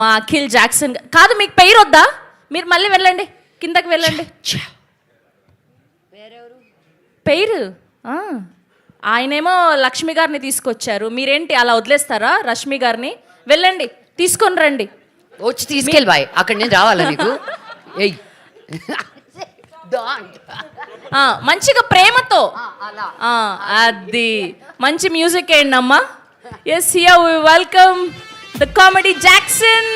మా అఖిల్ జాక్సన్ కాదు, మీకు పేరు వద్దా? మీరు మళ్ళీ వెళ్ళండి, కిందకి వెళ్ళండి. పేరు ఆయనేమో లక్ష్మి గారిని తీసుకొచ్చారు, మీరేంటి అలా వదిలేస్తారా రష్మి గారిని? వెళ్ళండి, తీసుకొని రండి. వచ్చి తీసుకెళ్ళి బాయ్, అక్కడ నేను రావాలా నీకు? ఏయ్ మంచిగా ప్రేమతో అది మంచి మ్యూజిక్ ఏంటమ్మా. Yes, here we welcome the comedy Jackson.